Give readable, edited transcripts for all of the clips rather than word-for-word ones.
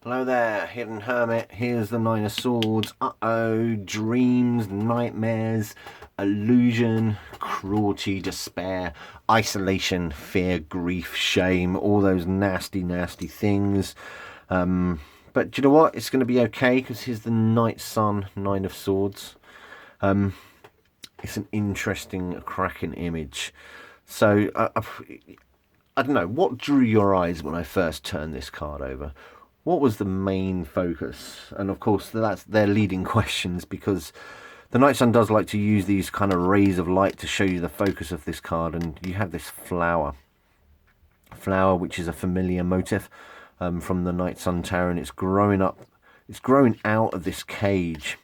Hello there, Hidden Hermit. Here's the Nine of Swords. Uh-oh, dreams, nightmares, illusion, cruelty, despair, isolation, fear, grief, shame, all those nasty, nasty things. But do you know what? It's going to be okay because here's the Night Sun, Nine of Swords. It's an interesting, cracking image. So, I don't know, what drew your eyes when I first turned this card over? What was the main focus? And of course, that's their leading questions, because the Night Sun does like to use these kind of rays of light to show you the focus of this card. And you have this flower, which is a familiar motif from the Night Sun Tarot, and it's growing up, it's growing out of this cage.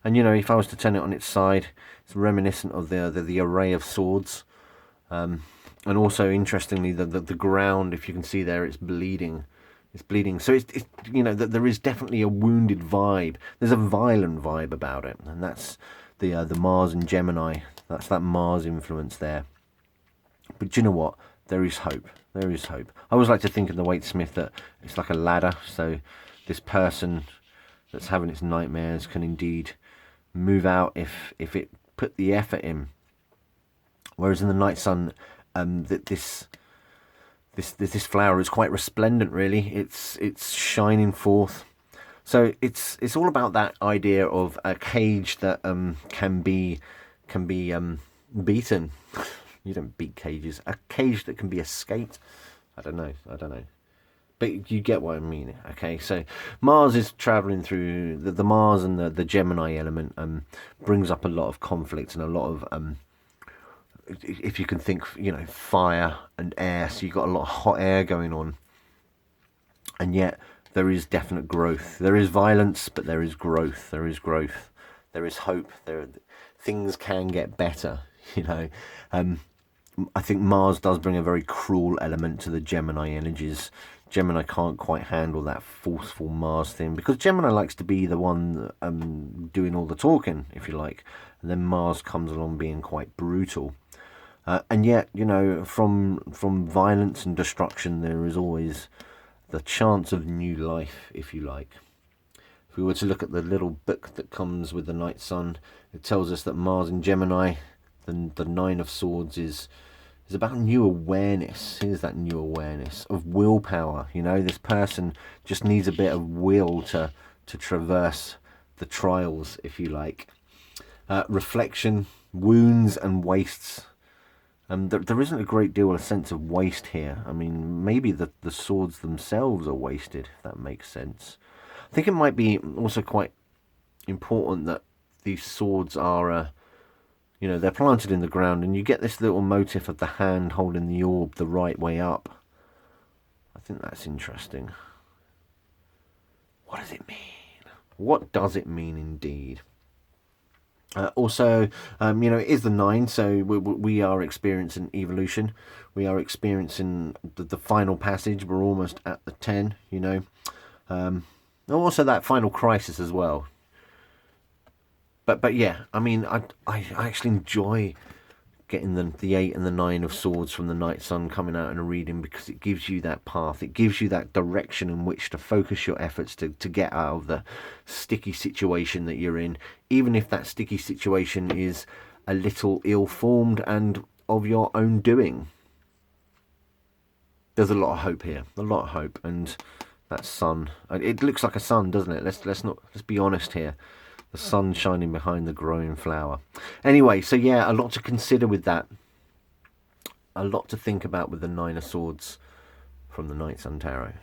And you know, if I was to turn it on its side, it's reminiscent of the array of swords. And also, interestingly, the ground, if you can see there, it's bleeding. It's bleeding. So it's you know, that there is definitely a wounded vibe. There's a violent vibe about it, and that's the Mars and Gemini. That's that Mars influence there. But do you know what? There is hope. There is hope. I always like to think of the Waite Smith that it's like a ladder. So this person that's having its nightmares can indeed move out if it put the effort in. Whereas in the Night Sun, that this flower is quite resplendent, really. It's shining forth. So it's all about that idea of a cage that can be beaten. You don't beat cages. A cage that can be escaped. I don't know. But you get what I mean. Okay, so Mars is traveling through the Mars, and the Gemini element brings up a lot of conflict and a lot of if you can think, you know, fire and air. So you've got a lot of hot air going on, and yet there is definite growth. There is violence, but there is growth. There is growth. There is hope. Things can get better. You know, I think Mars does bring a very cruel element to the Gemini energies. Gemini can't quite handle that forceful Mars thing, because Gemini likes to be the one doing all the talking, if you like, and then Mars comes along being quite brutal. And yet, you know, from violence and destruction, there is always the chance of new life, if you like. If we were to look at the little book that comes with the Night Sun, it tells us that Mars in Gemini, the Nine of Swords, is about new awareness. Here's that new awareness of willpower. You know, this person just needs a bit of will to traverse the trials, if you like. Reflection, wounds and wastes. There isn't a great deal of sense of waste here. I mean, maybe the swords themselves are wasted, if that makes sense. I think it might be also quite important that these swords are, you know, they're planted in the ground, and you get this little motif of the hand holding the orb the right way up. I think that's interesting. What does it mean? What does it mean indeed? Also, you know, it is the 9, so we are experiencing evolution. We are experiencing the final passage. We're almost at the 10, you know. Also that final crisis as well. But yeah, I mean, I actually enjoy getting the 8 and the 9 of Swords from the Night Sun coming out in a reading, because it gives you that path. It gives you that direction in which to focus your efforts to get out of the sticky situation that you're in, even if that sticky situation is a little ill-formed and of your own doing. There's a lot of hope here, a lot of hope. And that sun, it looks like a sun, doesn't it? Let's be honest here. The sun shining behind the growing flower. Anyway, so yeah, a lot to consider with that. A lot to think about with the Nine of Swords from the Night Sun Tarot.